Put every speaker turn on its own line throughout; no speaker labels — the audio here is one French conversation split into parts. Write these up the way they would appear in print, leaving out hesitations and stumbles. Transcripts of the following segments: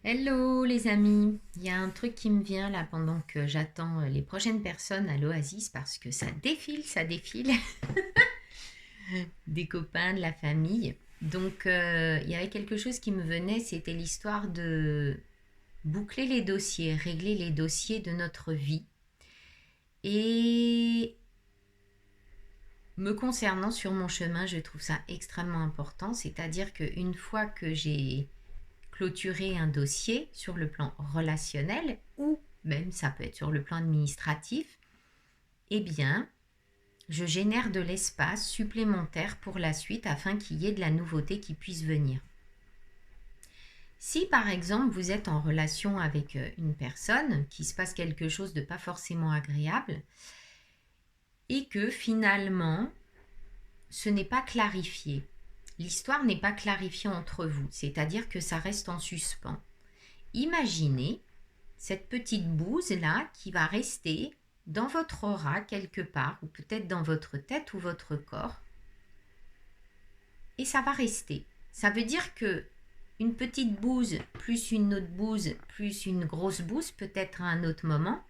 Hello les amis, il y a un truc qui me vient là pendant que j'attends les prochaines personnes à l'Oasis parce que ça défile, des copains, de la famille. Donc il y avait quelque chose qui me venait, c'était l'histoire de boucler les dossiers, régler les dossiers de notre vie. Et me concernant sur mon chemin, je trouve ça extrêmement important, c'est-à-dire qu'une fois que j'ai clôturer un dossier sur le plan relationnel ou même ça peut être sur le plan administratif, eh bien, je génère de l'espace supplémentaire pour la suite afin qu'il y ait de la nouveauté qui puisse venir. Si par exemple vous êtes en relation avec une personne, qui se passe quelque chose de pas forcément agréable et que finalement ce n'est pas clarifié, l'histoire n'est pas clarifiée entre vous, c'est-à-dire que ça reste en suspens. Imaginez cette petite bouse-là qui va rester dans votre aura quelque part, ou peut-être dans votre tête ou votre corps, et ça va rester. Ça veut dire que une petite bouse plus une autre bouse plus une grosse bouse, peut-être à un autre moment,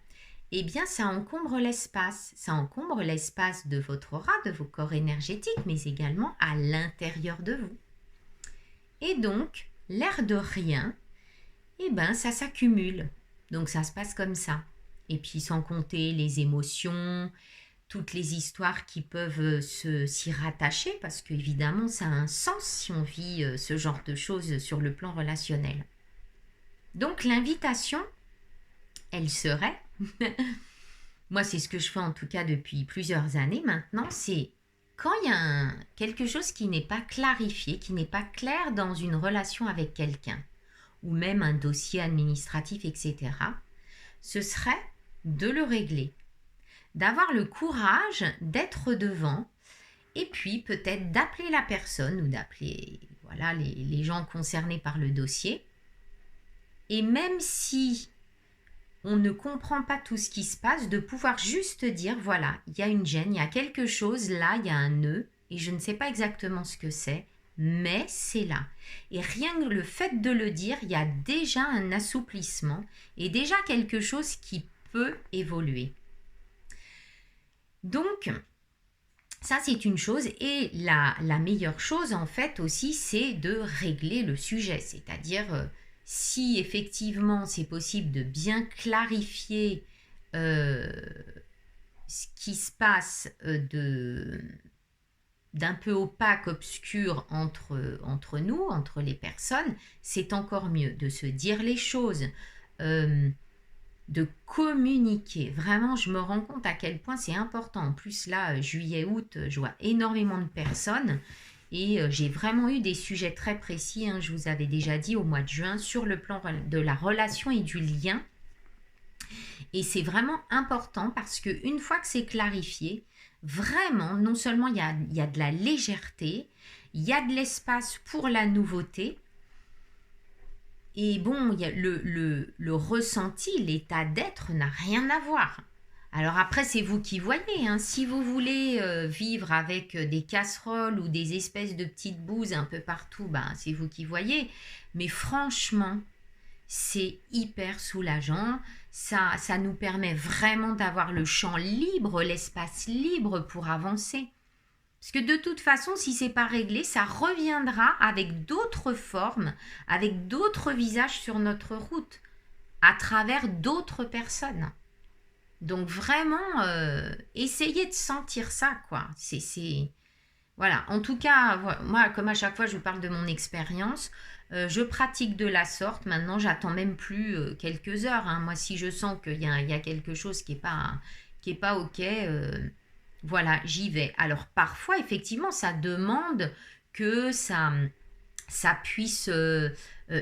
eh bien ça encombre l'espace. Ça encombre l'espace de votre aura, de vos corps énergétiques, mais également à l'intérieur de vous. Et donc, l'air de rien, eh bien ça s'accumule. Donc ça se passe comme ça. Et puis sans compter les émotions, toutes les histoires qui peuvent s'y rattacher, parce qu'évidemment ça a un sens si on vit ce genre de choses sur le plan relationnel. Donc l'invitation, elle serait, moi c'est ce que je fais en tout cas depuis plusieurs années maintenant, c'est quand il y a quelque chose qui n'est pas clarifié, qui n'est pas clair dans une relation avec quelqu'un, ou même un dossier administratif, etc., ce serait de le régler, d'avoir le courage d'être devant et puis peut-être d'appeler la personne ou d'appeler les gens concernés par le dossier. Et même si on ne comprend pas tout ce qui se passe, de pouvoir juste dire, voilà, il y a une gêne, il y a quelque chose là, il y a un nœud, et je ne sais pas exactement ce que c'est, mais c'est là. Et rien que le fait de le dire, il y a déjà un assouplissement et déjà quelque chose qui peut évoluer. Donc, ça c'est une chose, et la meilleure chose en fait aussi, c'est de régler le sujet, c'est-à-dire si effectivement c'est possible de bien clarifier ce qui se passe d'un peu opaque, obscur entre nous, entre les personnes, c'est encore mieux de se dire les choses, de communiquer. Vraiment, je me rends compte à quel point c'est important. En plus, là, juillet, août, je vois énormément de personnes et j'ai vraiment eu des sujets très précis, hein, je vous avais déjà dit au mois de juin, sur le plan de la relation et du lien. Et c'est vraiment important parce qu'une fois que c'est clarifié, vraiment, non seulement il y a de la légèreté, il y a de l'espace pour la nouveauté. Et bon, il y a le ressenti, l'état d'être n'a rien à voir. Alors après, c'est vous qui voyez, hein. Si vous voulez vivre avec des casseroles ou des espèces de petites bouses un peu partout, ben, c'est vous qui voyez. Mais franchement, c'est hyper soulageant. Ça nous permet vraiment d'avoir le champ libre, l'espace libre pour avancer. Parce que de toute façon, si c'est pas réglé, ça reviendra avec d'autres formes, avec d'autres visages sur notre route, à travers d'autres personnes. Donc vraiment, essayez de sentir ça, quoi. Voilà. En tout cas, moi, comme à chaque fois, je vous parle de mon expérience. Je pratique de la sorte. Maintenant, j'attends même plus quelques heures, hein. Moi, si je sens qu'il y a quelque chose qui est pas OK, voilà, j'y vais. Alors parfois, effectivement, ça demande que ça puisse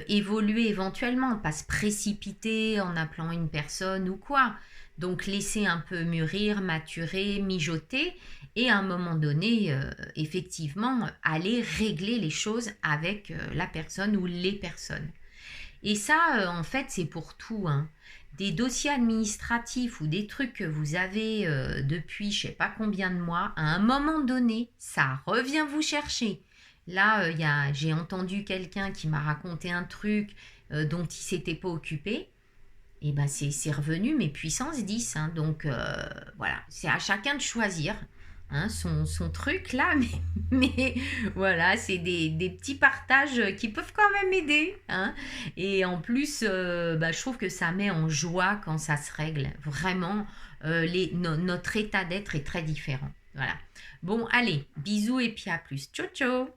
évoluer éventuellement, pas se précipiter en appelant une personne ou quoi. Donc laisser un peu mûrir, maturer, mijoter et à un moment donné, effectivement, aller régler les choses avec la personne ou les personnes. Et ça, en fait, c'est pour tout, hein. Des dossiers administratifs ou des trucs que vous avez depuis je ne sais pas combien de mois, à un moment donné, ça revient vous chercher. Là, j'ai entendu quelqu'un qui m'a raconté un truc dont il s'était pas occupé. Et ben c'est revenu, mais puissance 10. Hein. Donc voilà, c'est à chacun de choisir hein, son truc là, mais voilà, c'est des petits partages qui peuvent quand même aider. Hein. Et en plus, je trouve que ça met en joie quand ça se règle. Vraiment, notre état d'être est très différent. Voilà. Bon, allez, bisous et puis à plus. Ciao, ciao.